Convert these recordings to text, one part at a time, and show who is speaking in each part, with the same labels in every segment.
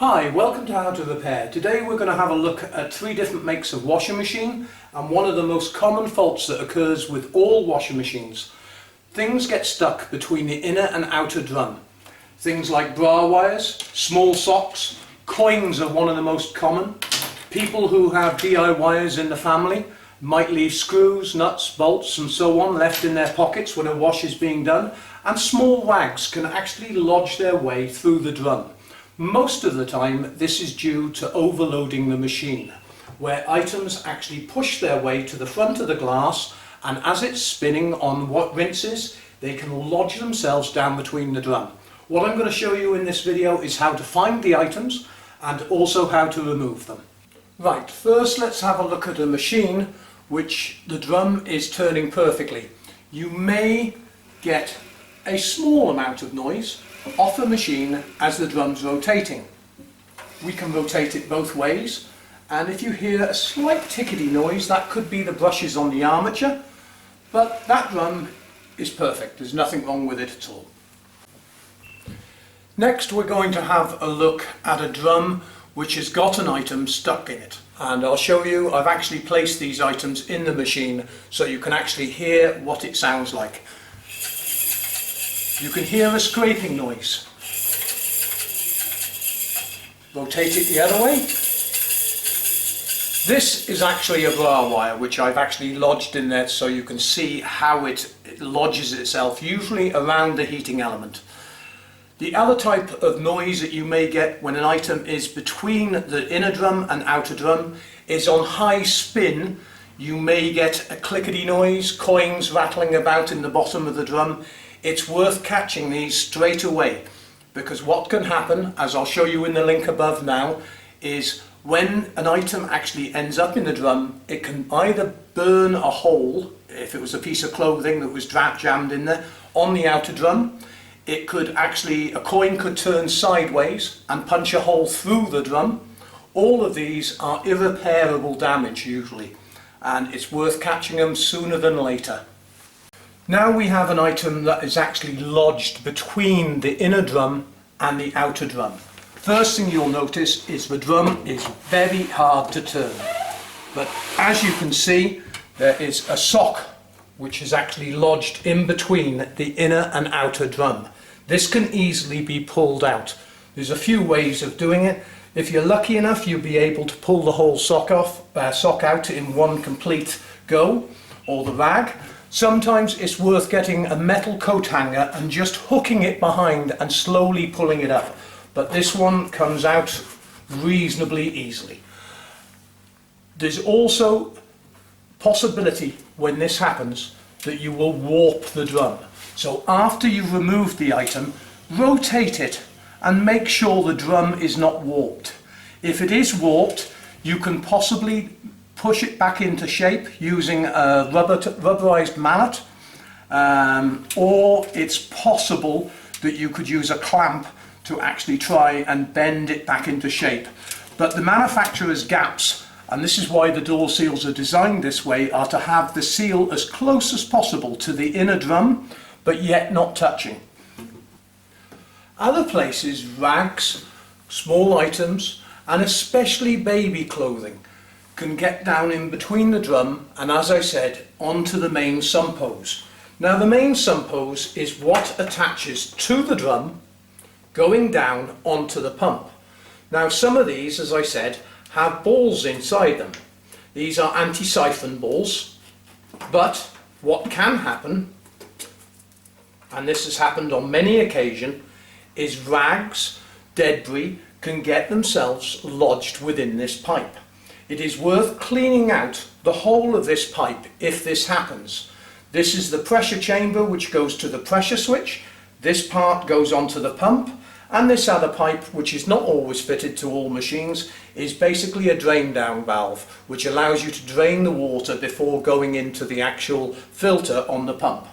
Speaker 1: Hi, welcome to How to Repair. Today we're going to have a look at 3 different makes of washing machine and one of the most common faults that occurs with all washing machines. Things get stuck between the inner and outer drum. Things like bra wires, small socks, coins are one of the most common. People who have DIYers in the family might leave screws, nuts, bolts and so on left in their pockets when a wash is being done, and small rags can actually lodge their way through the drum. Most of the time this is due to overloading the machine, where items actually push their way to the front of the glass, and as it's spinning on what rinses, they can lodge themselves down between the drum. What I'm going to show you in this video is how to find the items and also how to remove them. Right, first let's have a look at a machine which the drum is turning perfectly. You may get a small amount of noise off the machine as the drum's rotating. We can rotate it both ways, and if you hear a slight tickety noise, that could be the brushes on the armature, but that drum is perfect. There's nothing wrong with it at all. Next we're going to have a look at a drum which has got an item stuck in it, and I'll show you. I've actually placed these items in the machine so you can actually hear what it sounds like. You can hear a scraping noise. Rotate it the other way. This is actually a bra wire which I've actually lodged in there so you can see how it lodges itself, usually around the heating element. The other type of noise that you may get when an item is between the inner drum and outer drum is on high spin. You may get a clickety noise, coins rattling about in the bottom of the drum. It's worth catching these straight away, because what can happen, as I'll show you in the link above now, is when an item actually ends up in the drum, it can either burn a hole, if it was a piece of clothing that was jammed in there, on the outer drum. It could actually, a coin could turn sideways and punch a hole through the drum. All of these are irreparable damage usually, and it's worth catching them sooner than later. Now we have an item that is actually lodged between the inner drum and the outer drum. First thing you'll notice is the drum is very hard to turn. But as you can see, there is a sock which is actually lodged in between the inner and outer drum. This can easily be pulled out. There's a few ways of doing it. If you're lucky enough, you'll be able to pull the whole sock out in one complete go, or the rag. Sometimes it's worth getting a metal coat hanger and just hooking it behind and slowly pulling it up. But this one comes out reasonably easily. There's also possibility when this happens that you will warp the drum. So after you've removed the item, rotate it and make sure the drum is not warped. If it is warped, you can possibly push it back into shape using a rubberized mallet, or it's possible that you could use a clamp to actually try and bend it back into shape. But the manufacturer's gaps, and this is why the door seals are designed this way, are to have the seal as close as possible to the inner drum, but yet not touching. Other places, rags, small items, and especially baby clothing, can get down in between the drum and, as I said, onto the main sump hose. Now the main sump hose is what attaches to the drum going down onto the pump. Now some of these, as I said, have balls inside them. These are anti-siphon balls, but what can happen, and this has happened on many occasions, is rags, debris can get themselves lodged within this pipe. It is worth cleaning out the whole of this pipe if this happens. This is the pressure chamber which goes to the pressure switch. This part goes onto the pump, and this other pipe, which is not always fitted to all machines, is basically a drain down valve which allows you to drain the water before going into the actual filter on the pump.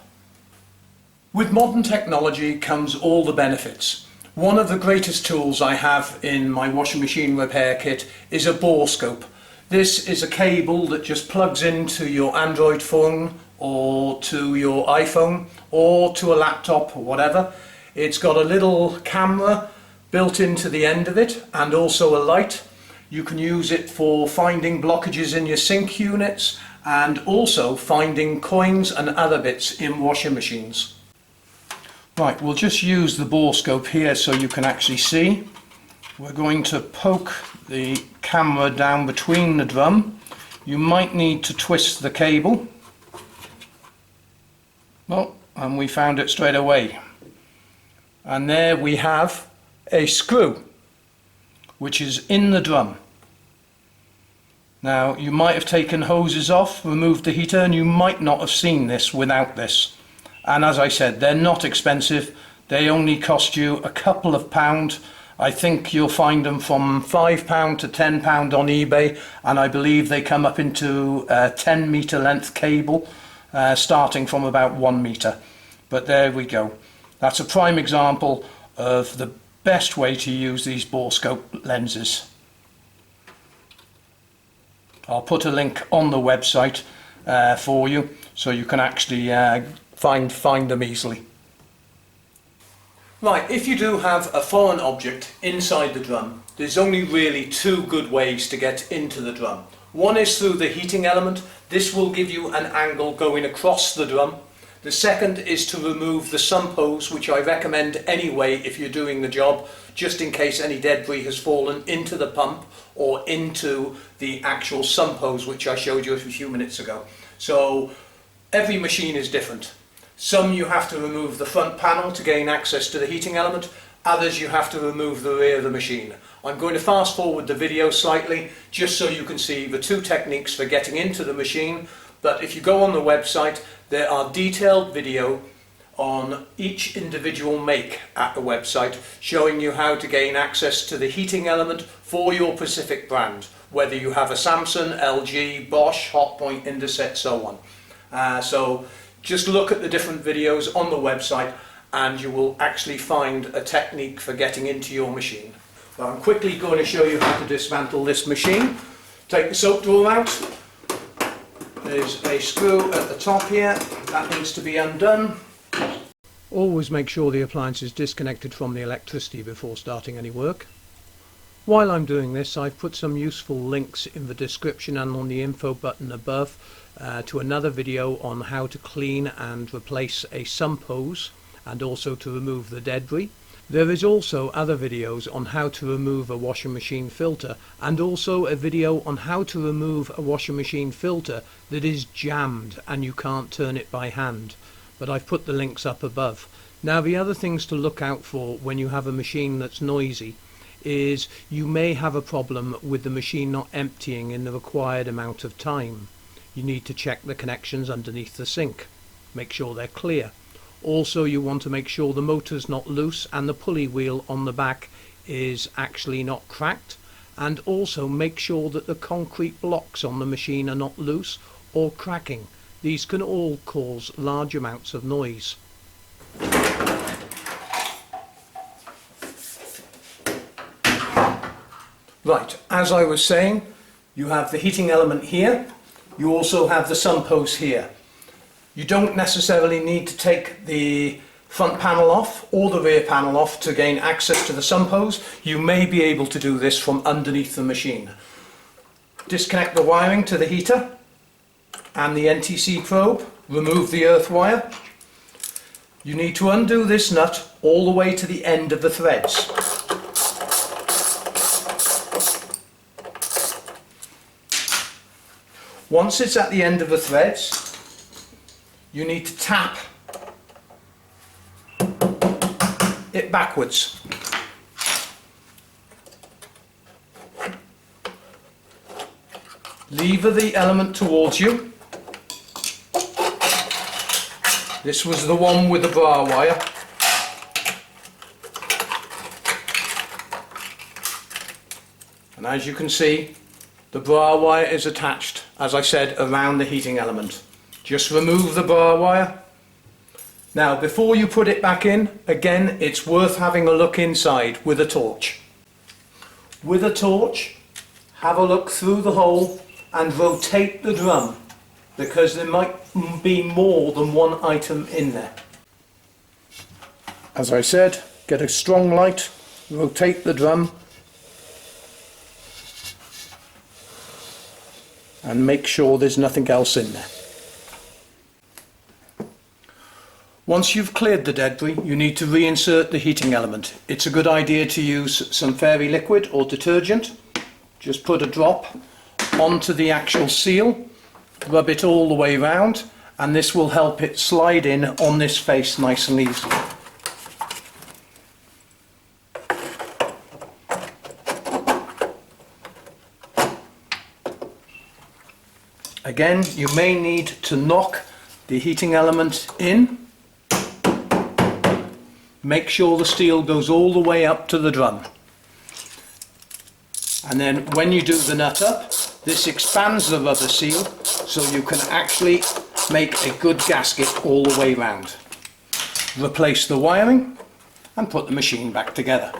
Speaker 1: With modern technology comes all the benefits. One of the greatest tools I have in my washing machine repair kit is a Borescope. This is a cable that just plugs into your Android phone or to your iPhone or to a laptop or whatever. It's got a little camera built into the end of it, and also a light. You can use it for finding blockages in your sink units and also finding coins and other bits in washing machines. Right, we'll just use the Borescope here so you can actually see. We're going to poke the camera down between the drum. You might need to twist the cable. Well, and we found it straight away. And there we have a screw which is in the drum. Now, you might have taken hoses off, removed the heater, and you might not have seen this without this. And as I said, they're not expensive. They only cost you a couple of pounds. I think you'll find them from £5 to £10 on eBay, and I believe they come up into a 10-metre length cable, starting from about 1 metre. But there we go. That's a prime example of the best way to use these Borescope lenses. I'll put a link on the website for you so you can actually find them easily. Right, if you do have a foreign object inside the drum, there's only really two good ways to get into the drum. One is through the heating element. This will give you an angle going across the drum. The second is to remove the sump hose, which I recommend anyway if you're doing the job, just in case any debris has fallen into the pump or into the actual sump hose, which I showed you a few minutes ago. So every machine is different. Some you have to remove the front panel to gain access to the heating element, others you have to remove the rear of the machine. I'm going to fast forward the video slightly just so you can see the two techniques for getting into the machine, but if you go on the website there are detailed video on each individual make at the website showing you how to gain access to the heating element for your specific brand, whether you have a Samsung, LG, Bosch, Hotpoint, Indesit, so on. So just look at the different videos on the website and you will actually find a technique for getting into your machine. Well, I'm quickly going to show you how to dismantle this machine. Take the soap drawer out. There's a screw at the top here that needs to be undone. Always make sure the appliance is disconnected from the electricity before starting any work. While I'm doing this, I've put some useful links in the description and on the info button above to another video on how to clean and replace a sump hose and also to remove the debris. There is also other videos on how to remove a washing machine filter and also a video on how to remove a washing machine filter that is jammed and you can't turn it by hand. But I've put the links up above. Now the other things to look out for when you have a machine that's noisy is you may have a problem with the machine not emptying in the required amount of time. You need to check the connections underneath the sink. Make sure they're clear. Also you want to make sure the motor's not loose and the pulley wheel on the back is actually not cracked, and also make sure that the concrete blocks on the machine are not loose or cracking. These can all cause large amounts of noise. Right, as I was saying, you have the heating element here, you also have the sump hose here. You don't necessarily need to take the front panel off or the rear panel off to gain access to the sump hose. You may be able to do this from underneath the machine. Disconnect the wiring to the heater and the NTC probe, remove the earth wire. You need to undo this nut all the way to the end of the threads. Once it's at the end of the threads, you need to tap it backwards. Lever the element towards you. This was the one with the bar wire. And as you can see, the bar wire is attached, as I said, around the heating element. Just remove the bar wire. Now, before you put it back in, again, it's worth having a look inside with a torch. With a torch, have a look through the hole and rotate the drum, because there might be more than one item in there. As I said, get a strong light, rotate the drum and make sure there's nothing else in there. Once you've cleared the debris, you need to reinsert the heating element. It's a good idea to use some fairy liquid or detergent. Just put a drop onto the actual seal, rub it all the way around, and this will help it slide in on this face nice and easily. Again, you may need to knock the heating element in. Make sure the steel goes all the way up to the drum. And then when you do the nut up, this expands the rubber seal so you can actually make a good gasket all the way round. Replace the wiring and put the machine back together.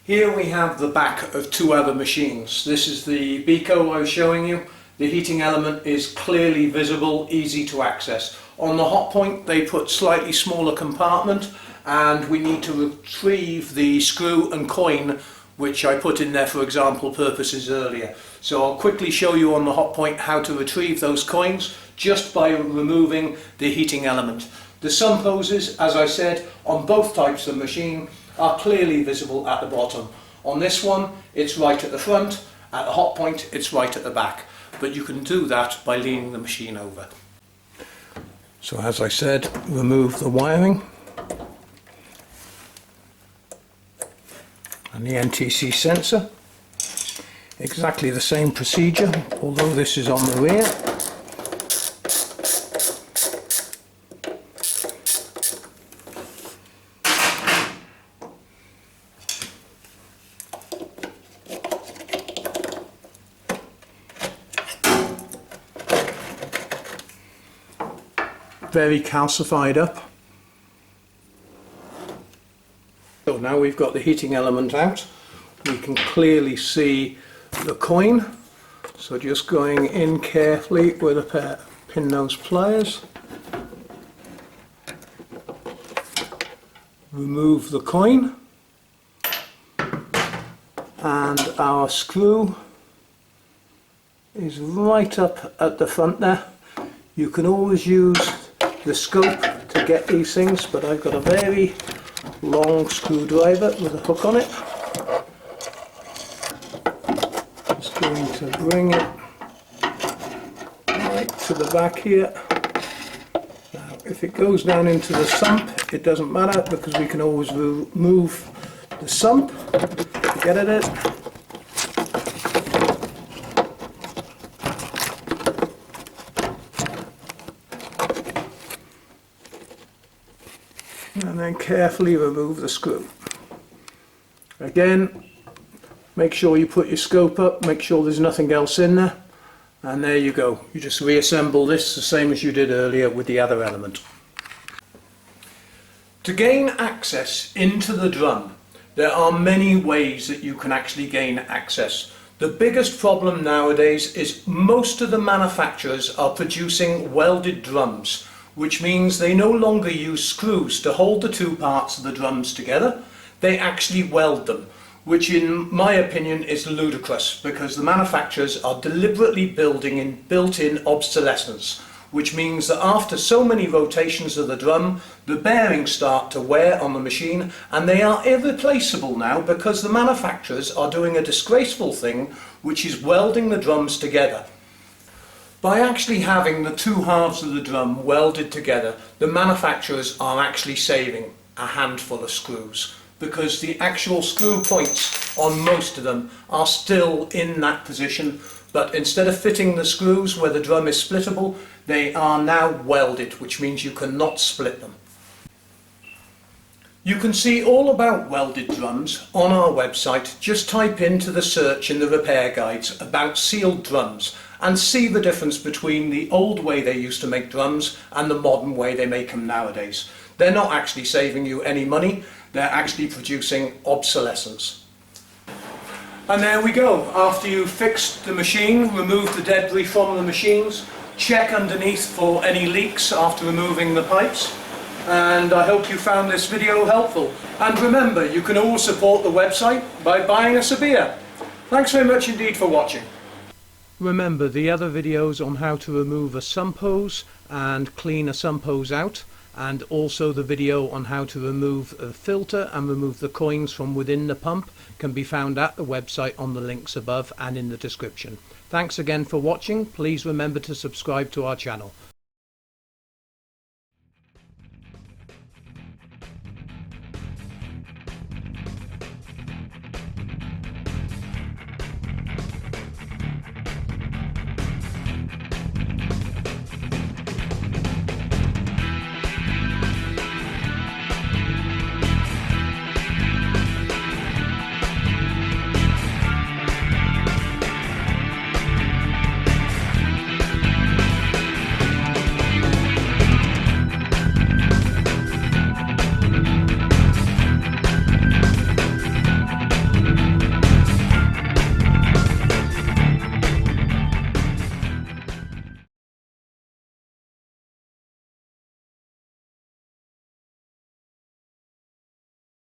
Speaker 1: Here we have the back of two other machines. This is the Beco I was showing you. The heating element is clearly visible, easy to access. On the hot point they put slightly smaller compartment, and we need to retrieve the screw and coin which I put in there for example purposes earlier. So I'll quickly show you on the hot point how to retrieve those coins just by removing the heating element. The sump hoses, as I said, on both types of machine are clearly visible at the bottom. On this one it's right at the front, at the hot point it's right at the back, but you can do that by leaning the machine over. So as I said, remove the wiring and the NTC sensor. Exactly the same procedure, although this is on the rear. Very calcified up. So now we've got the heating element out, we can clearly see the coin. So just going in carefully with a pair of pin nose pliers. Remove the coin. And our screw is right up at the front there. You can always use the scope to get these things, but I've got a very long screwdriver with a hook on it. Just going to bring it right to the back here. Now if it goes down into the sump it doesn't matter because we can always remove the sump to get at it. And then carefully remove the screw. Again, make sure you put your scope up, make sure there's nothing else in there, and there you go. You just reassemble this the same as you did earlier with the other element. To gain access into the drum, there are many ways that you can actually gain access. The biggest problem nowadays is most of the manufacturers are producing welded drums, which means they no longer use screws to hold the two parts of the drums together. They actually weld them, which in my opinion is ludicrous because the manufacturers are deliberately building in built-in obsolescence, which means that after so many rotations of the drum, the bearings start to wear on the machine and they are irreplaceable now because the manufacturers are doing a disgraceful thing, which is welding the drums together. By actually having the two halves of the drum welded together, the manufacturers are actually saving a handful of screws because the actual screw points on most of them are still in that position, but instead of fitting the screws where the drum is splittable, they are now welded, which means you cannot split them. You can see all about welded drums on our website. Just type into the search in the repair guides about sealed drums and see the difference between the old way they used to make drums and the modern way they make them nowadays. They're not actually saving you any money, they're actually producing obsolescence. And there we go. After you've fixed the machine, remove the debris from the machines, check underneath for any leaks after removing the pipes, and I hope you found this video helpful. And remember, you can always support the website by buying us a beer. Thanks very much indeed for watching. Remember the other videos on how to remove a sump hose and clean a sump hose out, and also the video on how to remove a filter and remove the coins from within the pump can be found at the website on the links above and in the description. Thanks again for watching. Please remember to subscribe to our channel.